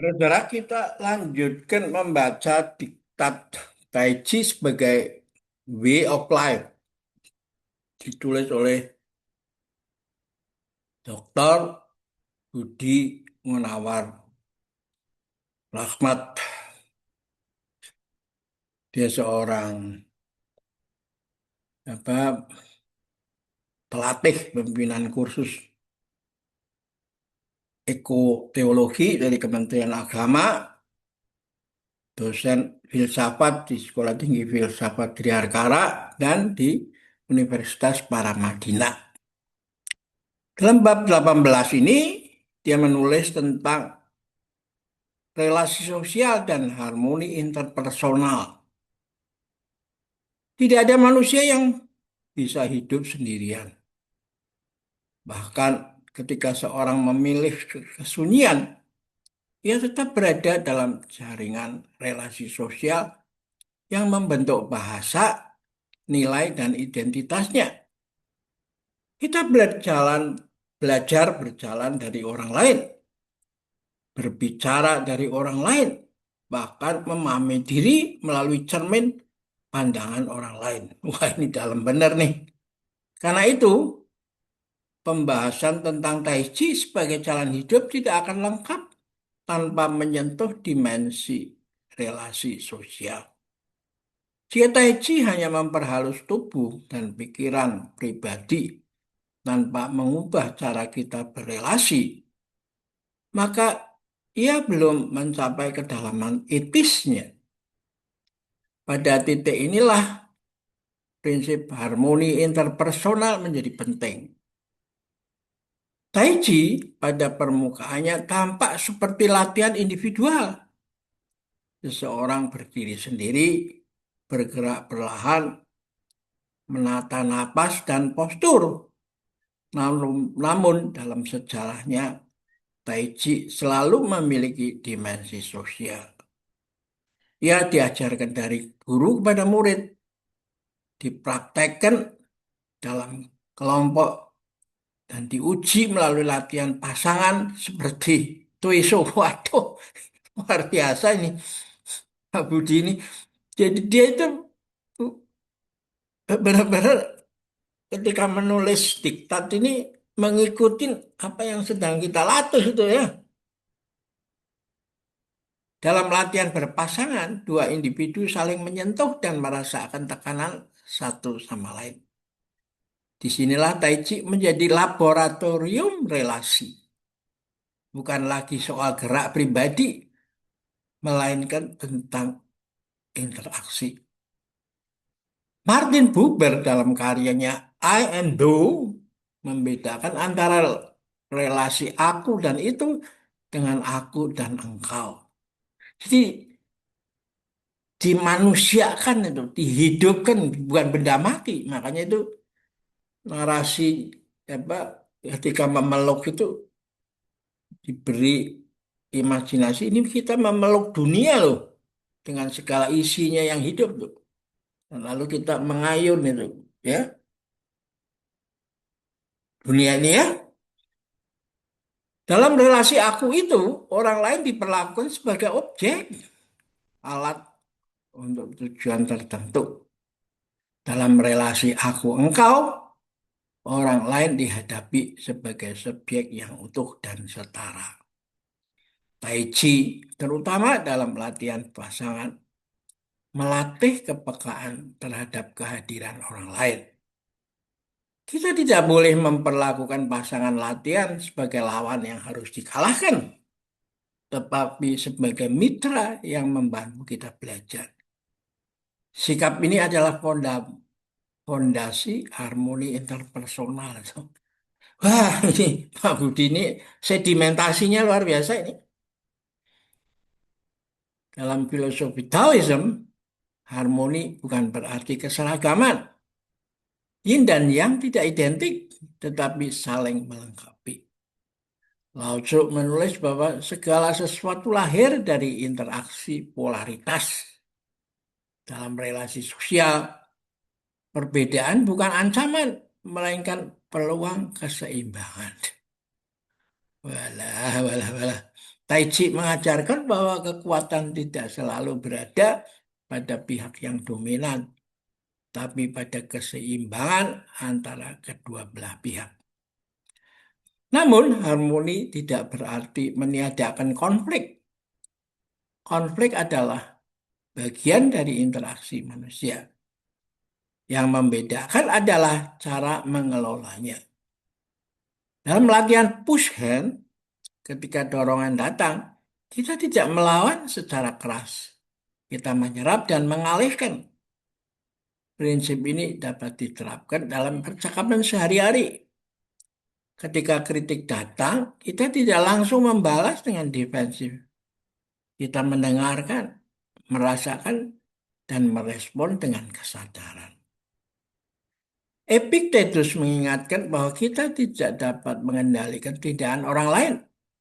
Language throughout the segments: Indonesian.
Saudara, kita lanjutkan membaca Diktat Tai Chi sebagai Way of Life, ditulis oleh Dr. Budi Munawar Rahmat. Dia seorang apa pelatih pimpinan kursus ekoteologi dari Kementerian Agama, dosen filsafat di Sekolah Tinggi Filsafat Triarkara dan di Universitas Paramadina. Dalam bab 18 ini, dia menulis tentang relasi sosial dan harmoni interpersonal. Tidak ada manusia yang bisa hidup sendirian. Bahkan ketika seorang memilih kesunyian, ia tetap berada dalam jaringan relasi sosial yang membentuk bahasa, nilai, dan identitasnya. Kita belajar berjalan dari orang lain, berbicara dari orang lain, bahkan memahami diri melalui cermin pandangan orang lain. Wah, ini dalam benar nih. Karena itu, pembahasan tentang Tai Chi sebagai jalan hidup tidak akan lengkap tanpa menyentuh dimensi relasi sosial. Jika Tai Chi hanya memperhalus tubuh dan pikiran pribadi tanpa mengubah cara kita berelasi, maka ia belum mencapai kedalaman etisnya. Pada titik inilah prinsip harmoni interpersonal menjadi penting. Tai Chi pada permukaannya tampak seperti latihan individual. Seseorang berdiri sendiri, bergerak perlahan, menata napas dan postur. Namun dalam sejarahnya, Tai Chi selalu memiliki dimensi sosial. Ia diajarkan dari guru kepada murid, dipraktekkan dalam kelompok, dan diuji melalui latihan pasangan seperti Tuiso. Waduh, luar biasa ini Pak Budi ini. Jadi dia itu benar-benar ketika menulis diktat ini mengikuti apa yang sedang kita latih itu ya. Dalam latihan berpasangan, dua individu saling menyentuh dan merasakan tekanan satu sama lain. Disinilah Tai Chi menjadi laboratorium relasi. Bukan lagi soal gerak pribadi, melainkan tentang interaksi. Martin Buber dalam karyanya I and Thou membedakan antara relasi aku dan itu dengan aku dan engkau. Jadi dimanusiakan itu, dihidupkan, bukan benda mati. Makanya itu narasi apa ketika memeluk itu diberi imajinasi ini kita memeluk dunia loh dengan segala isinya yang hidup tuh. Dan lalu kita mengayun itu ya dunia ini ya. Dalam relasi aku itu orang lain diperlakukan sebagai objek, alat untuk tujuan tertentu. Dalam relasi aku engkau, orang lain dihadapi sebagai subjek yang utuh dan setara. Tai Chi, terutama dalam latihan pasangan, melatih kepekaan terhadap kehadiran orang lain. Kita tidak boleh memperlakukan pasangan latihan sebagai lawan yang harus dikalahkan, tetapi sebagai mitra yang membantu kita belajar. Sikap ini adalah fondasi harmoni interpersonal. Wah, ini Pak Budi ini sedimentasinya luar biasa ini. Dalam filosofi Taoism, harmoni bukan berarti keseragaman. Yin dan Yang tidak identik, tetapi saling melengkapi. Lao Tzu menulis bahwa segala sesuatu lahir dari interaksi polaritas dalam relasi sosial. Perbedaan bukan ancaman, melainkan peluang keseimbangan. Walah, walah, walah. Tai Tai Chi mengajarkan bahwa kekuatan tidak selalu berada pada pihak yang dominan, tapi pada keseimbangan antara kedua belah pihak. Namun, harmoni tidak berarti meniadakan konflik. Konflik adalah bagian dari interaksi manusia. Yang membedakan adalah cara mengelolanya. Dalam latihan push hand, ketika dorongan datang, kita tidak melawan secara keras. Kita menyerap dan mengalihkan. Prinsip ini dapat diterapkan dalam percakapan sehari-hari. Ketika kritik datang, kita tidak langsung membalas dengan defensif. Kita mendengarkan, merasakan, dan merespon dengan kesadaran. Epictetus mengingatkan bahwa kita tidak dapat mengendalikan tindakan orang lain,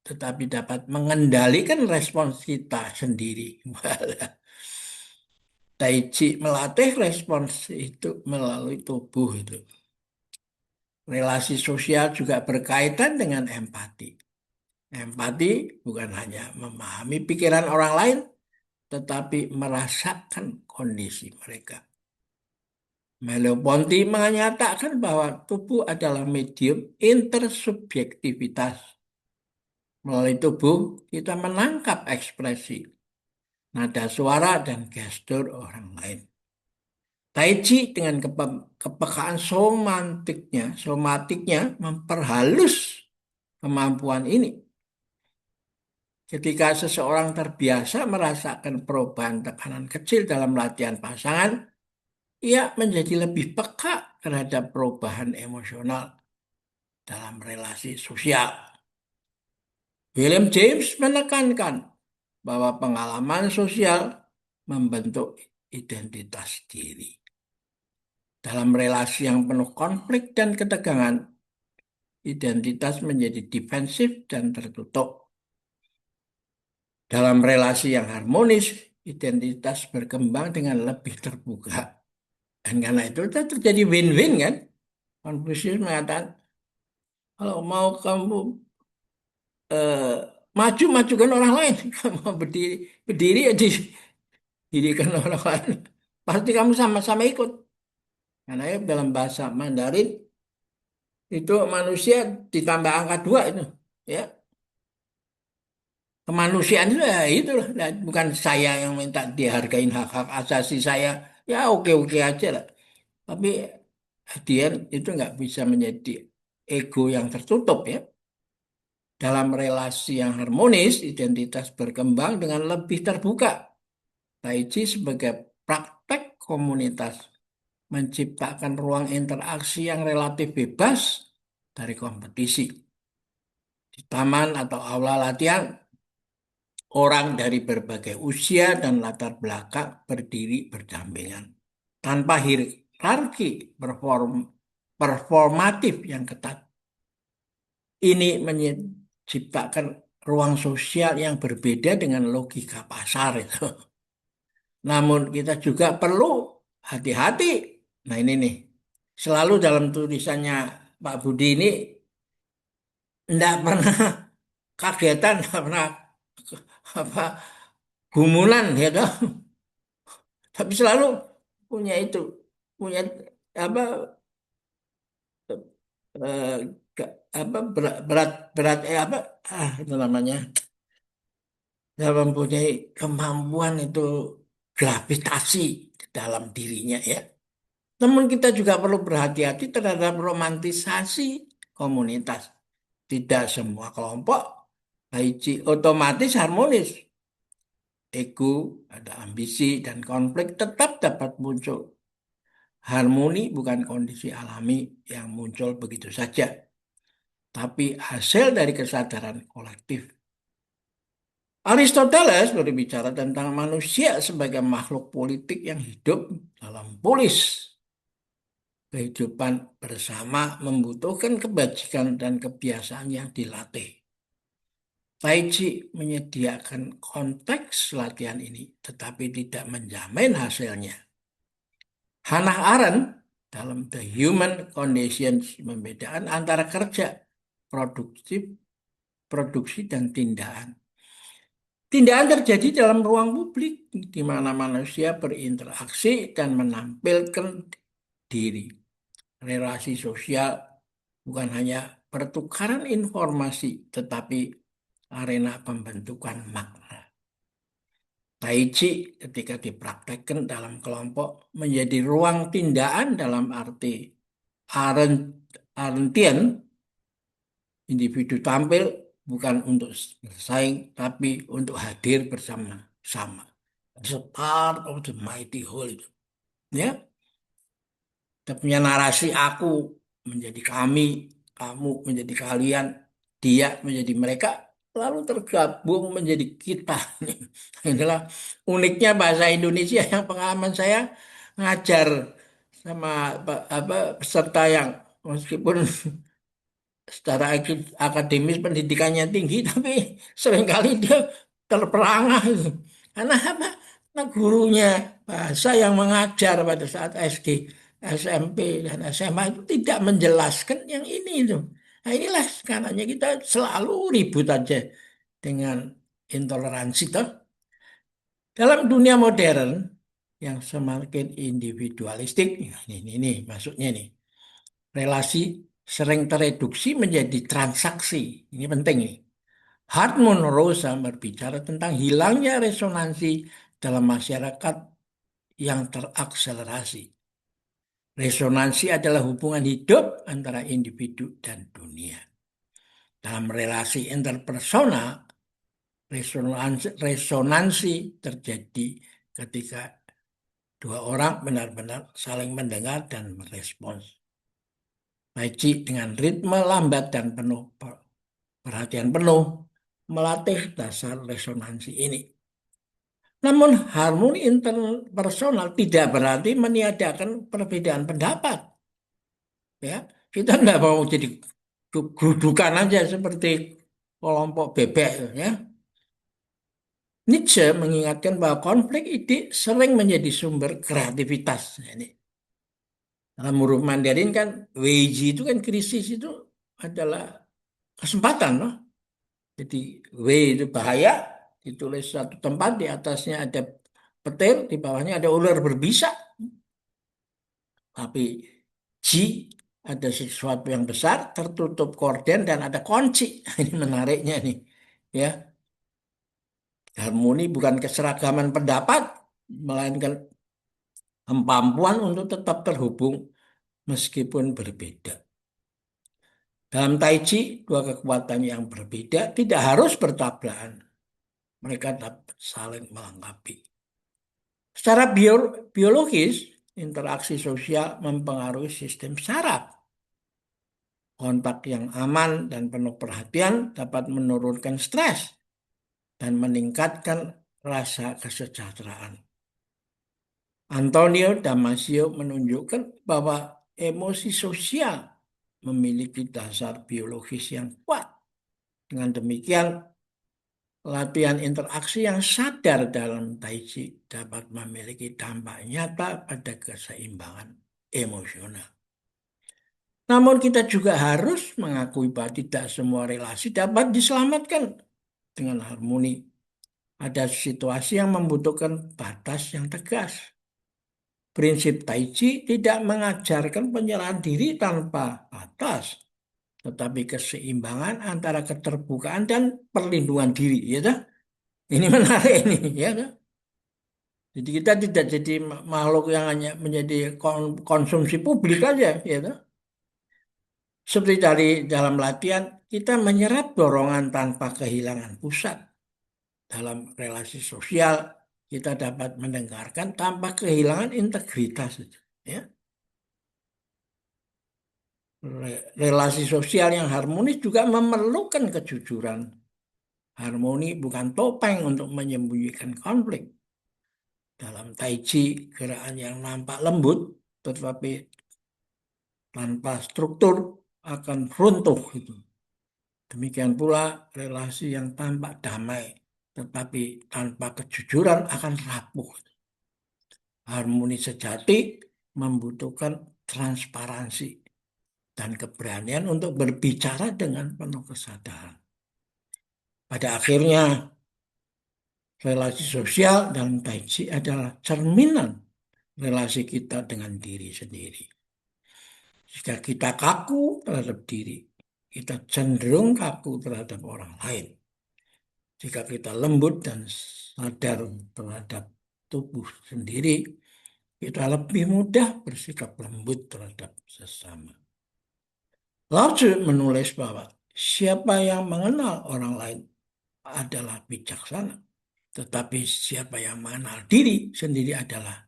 tetapi dapat mengendalikan respons kita sendiri. Tai Chi melatih respons itu melalui tubuh itu. Relasi sosial juga berkaitan dengan empati. Empati bukan hanya memahami pikiran orang lain, tetapi merasakan kondisi mereka. Merleau-Ponty menyatakan bahwa tubuh adalah medium intersubjektivitas. Melalui tubuh, kita menangkap ekspresi, nada suara, dan gestur orang lain. Tai Chi dengan kepekaan somatiknya memperhalus kemampuan ini. Ketika seseorang terbiasa merasakan perubahan tekanan kecil dalam latihan pasangan, ia menjadi lebih peka terhadap perubahan emosional dalam relasi sosial. William James menekankan bahwa pengalaman sosial membentuk identitas diri. Dalam relasi yang penuh konflik dan ketegangan, identitas menjadi defensif dan tertutup. Dalam relasi yang harmonis, identitas berkembang dengan lebih terbuka. Dan karena itu terjadi win-win kan? Konfusius mengatakan, kalau mau kamu eh, maju-majukan orang lain, kamu mau berdiri, berdiri ya didirikan orang lain. Pasti kamu sama-sama ikut. Karena ya dalam bahasa Mandarin, itu manusia ditambah angka 2 itu. Ya, kemanusiaan itu ya itulah. Nah, bukan saya yang minta dihargain hak-hak asasi saya. Ya oke-oke aja lah. Tapi dia itu nggak bisa menjadi ego yang tertutup ya. Dalam relasi yang harmonis, identitas berkembang dengan lebih terbuka. Tai Chi sebagai praktek komunitas menciptakan ruang interaksi yang relatif bebas dari kompetisi. Di taman atau aula latihan, orang dari berbagai usia dan latar belakang berdiri berdampingan tanpa hierarki performatif yang ketat. Ini menciptakan ruang sosial yang berbeda dengan logika pasar itu. Namun kita juga perlu hati-hati. Nah ini nih, selalu dalam tulisannya Pak Budi ini tidak pernah kagetan, tidak pernah apa gumunan ya toh. Tapi selalu punya itu, punya apa eh, apa berat berat apa itu namanya, dia mempunyai kemampuan itu gravitasi dalam dirinya ya. Namun kita juga perlu berhati-hati terhadap romantisasi komunitas. Tidak semua kelompok Haichi otomatis harmonis. Ego, ada ambisi, dan konflik tetap dapat muncul. Harmoni bukan kondisi alami yang muncul begitu saja, tapi hasil dari kesadaran kolektif. Aristoteles berbicara tentang manusia sebagai makhluk politik yang hidup dalam polis. Kehidupan bersama membutuhkan kebajikan dan kebiasaan yang dilatih. Tai Chi menyediakan konteks latihan ini, tetapi tidak menjamin hasilnya. Hannah Arendt dalam The Human Conditions membedakan antara kerja, produktif, produksi, dan tindakan. Tindakan terjadi dalam ruang publik di mana manusia berinteraksi dan menampilkan diri. Relasi sosial bukan hanya pertukaran informasi, tetapi arena pembentukan makna. Tai Chi ketika dipraktekkan dalam kelompok menjadi ruang tindakan dalam arti Arentian, individu tampil bukan untuk bersaing, tapi untuk hadir bersama-sama. It's a part of the mighty whole. Ya, kita punya narasi aku menjadi kami, kamu menjadi kalian, dia menjadi mereka, lalu tergabung menjadi kita. Inilah uniknya bahasa Indonesia yang pengalaman saya ngajar sama peserta yang meskipun secara akademis pendidikannya tinggi, tapi seringkali dia terperangah itu. Karena apa? Karena gurunya bahasa yang mengajar pada saat SD, SMP, dan SMA itu tidak menjelaskan yang ini itu. Nah inilah karenanya kita selalu ribut aja dengan intoleransi. Toh. Dalam dunia modern yang semakin individualistik, nah, ini masuknya nih. Relasi sering tereduksi menjadi transaksi. Ini penting nih. Hartmut Rosa berbicara tentang hilangnya resonansi dalam masyarakat yang terakselerasi. Resonansi adalah hubungan hidup antara individu dan dunia. Dalam relasi interpersonal, resonansi terjadi ketika dua orang benar-benar saling mendengar dan merespons. Baik dengan ritme lambat dan penuh perhatian penuh melatih dasar resonansi ini. Namun harmoni interpersonal tidak berarti meniadakan perbedaan pendapat. Ya, kita tidak mau jadi gerudukan aja seperti kelompok bebek, ya. Nietzsche mengingatkan bahwa konflik ide sering menjadi sumber kreativitas. Ini dalam huruf Mandarin kan Weiji itu kan krisis itu adalah kesempatan, loh. Jadi W itu bahaya, ditulis satu tempat, di atasnya ada petir, di bawahnya ada ular berbisa. Tapi G ada sesuatu yang besar, tertutup korden dan ada kunci. Ini menariknya nih. Ya, harmoni bukan keseragaman pendapat, melainkan kemampuan untuk tetap terhubung meskipun berbeda. Dalam Tai Chi, dua kekuatan yang berbeda tidak harus bertabrakan. Mereka dapat saling melengkapi. Secara biologis, interaksi sosial mempengaruhi sistem saraf. Kontak yang aman dan penuh perhatian dapat menurunkan stres dan meningkatkan rasa kesejahteraan. Antonio Damasio menunjukkan bahwa emosi sosial memiliki dasar biologis yang kuat. Dengan demikian, latihan interaksi yang sadar dalam Tai Chi dapat memiliki dampak nyata pada keseimbangan emosional. Namun kita juga harus mengakui bahwa tidak semua relasi dapat diselamatkan dengan harmoni. Ada situasi yang membutuhkan batas yang tegas. Prinsip Tai Chi tidak mengajarkan penyerahan diri tanpa batas, tetapi keseimbangan antara keterbukaan dan perlindungan diri, ya toh? Ini menarik ini, ya toh? Jadi kita tidak jadi makhluk yang hanya menjadi konsumsi publik aja, ya toh? Seperti dari dalam latihan, kita menyerap dorongan tanpa kehilangan pusat. Dalam relasi sosial, kita dapat mendengarkan tanpa kehilangan integritas. Ya. Relasi sosial yang harmonis juga memerlukan kejujuran. Harmoni bukan topeng untuk menyembunyikan konflik. Dalam Tai Chi, gerakan yang nampak lembut, tetapi tanpa struktur akan runtuh. Gitu. Demikian pula relasi yang tampak damai, tetapi tanpa kejujuran akan rapuh. Harmoni sejati membutuhkan transparansi dan keberanian untuk berbicara dengan penuh kesadaran. Pada akhirnya, Relasi sosial dalam Tai Chi adalah cerminan relasi kita dengan diri sendiri. Jika kita kaku terhadap diri, kita cenderung kaku terhadap orang lain. Jika kita lembut dan sadar terhadap tubuh sendiri, kita lebih mudah bersikap lembut terhadap sesama. Lao Tzu menulis bahwa siapa yang mengenal orang lain adalah bijaksana, tetapi siapa yang mengenal diri sendiri adalah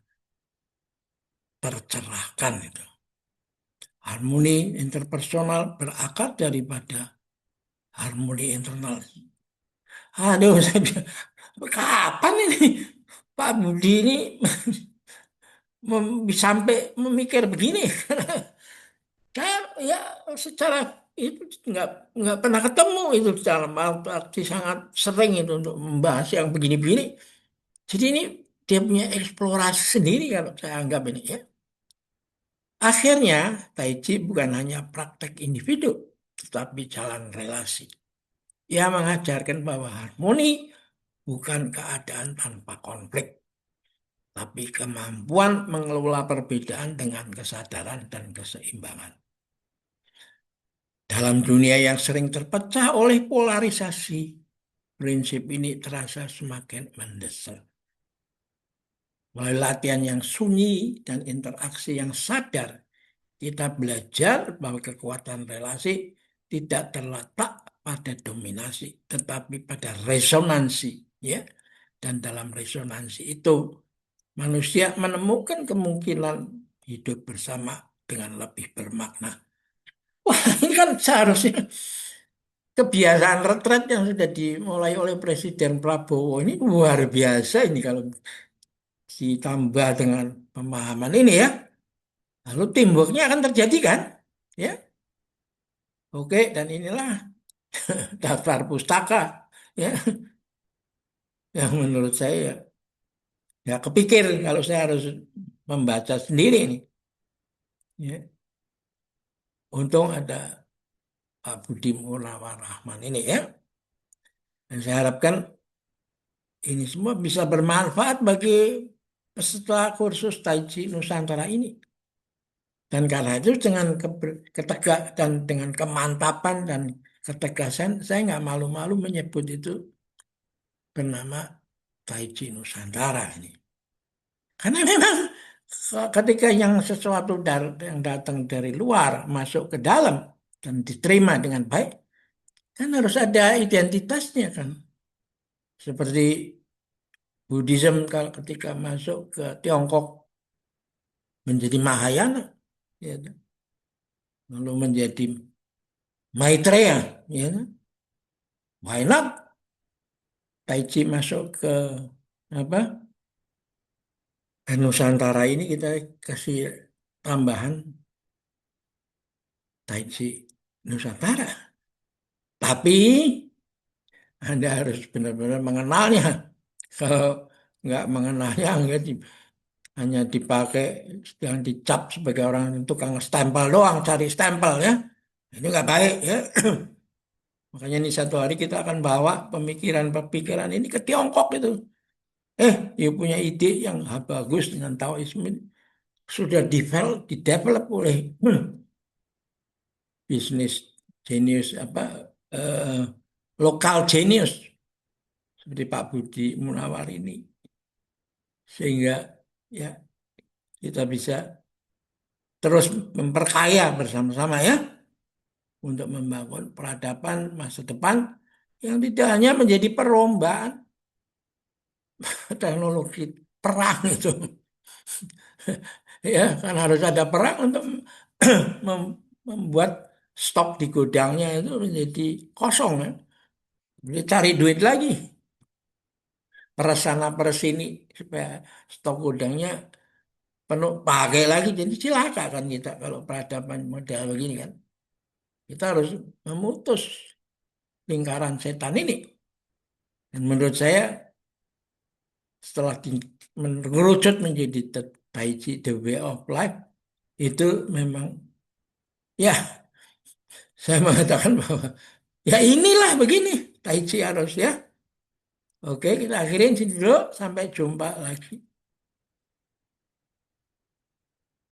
tercerahkan itu. Harmoni interpersonal berakar daripada harmoni internal. Aduh, saya bilang, kapan ini Pak Budi ini sampai memikir begini? Saya ya secara itu nggak pernah ketemu itu dalam arti sangat sering itu untuk membahas yang begini-begini. Jadi ini dia punya eksplorasi sendiri kalau saya anggap ini ya. Akhirnya Tai Chi bukan hanya praktek individu, tetapi jalan relasi. Ia mengajarkan bahwa harmoni bukan keadaan tanpa konflik, tapi kemampuan mengelola perbedaan dengan kesadaran dan keseimbangan. Dalam dunia yang sering terpecah oleh polarisasi, prinsip ini terasa semakin mendesak. Melalui latihan yang sunyi dan interaksi yang sadar, kita belajar bahwa kekuatan relasi tidak terletak pada dominasi, tetapi pada resonansi, ya. Dan dalam resonansi itu, manusia menemukan kemungkinan hidup bersama dengan lebih bermakna. Wah, ini kan seharusnya kebiasaan retret yang sudah dimulai oleh Presiden Prabowo ini luar biasa ini kalau ditambah dengan pemahaman ini ya. Lalu teamworknya akan terjadi kan? Ya, oke. Dan inilah daftar pustaka ya yang menurut saya ya kepikir kalau saya harus membaca sendiri ini. Ya, untung ada Pak Budi Munawar Rahman ini ya. Dan saya harapkan ini semua bisa bermanfaat bagi peserta kursus Tai Chi Nusantara ini. Dan karena itu dengan ketegak dan dengan kemantapan dan ketegasan, saya nggak malu-malu menyebut itu bernama Tai Chi Nusantara ini. Karena memang ketika yang sesuatu yang datang dari luar masuk ke dalam dan diterima dengan baik, kan harus ada identitasnya kan. Seperti Buddhism kalau ketika masuk ke Tiongkok menjadi Mahayana, ya, lalu menjadi Maitreya, ya, why not? Tai Chi masuk ke apa Nusantara ini kita kasih tambahan Tai Chi Nusantara. Tapi Anda harus benar-benar mengenalnya. Kalau nggak mengenalnya, hanya dipakai yang dicap sebagai orang tukang stempel doang, cari stempel ya. Ini nggak baik ya. Makanya ini satu hari kita akan bawa pemikiran-pemikiran ini ke Tiongkok itu. Dia punya ide yang bagus dengan Taoisme sudah didevelop oleh bisnis genius eh, lokal genius seperti Pak Budi Munawar ini sehingga ya kita bisa terus memperkaya bersama-sama ya untuk membangun peradaban masa depan yang tidak hanya menjadi perlombaan teknologi perang itu ya kan harus ada perang untuk membuat stok di gudangnya itu menjadi kosong ya. Jadi cari duit lagi peres sana peres sini supaya stok gudangnya penuh pakai lagi jadi cilaka kan kita kalau peradaban model begini kan kita harus memutus lingkaran setan ini dan menurut saya setelah mengerucut menjadi Tai Chi the way of life itu memang ya saya mengatakan bahwa ya inilah begini Tai Chi harus ya Oke, kita akhirin sini dulu. Sampai jumpa lagi.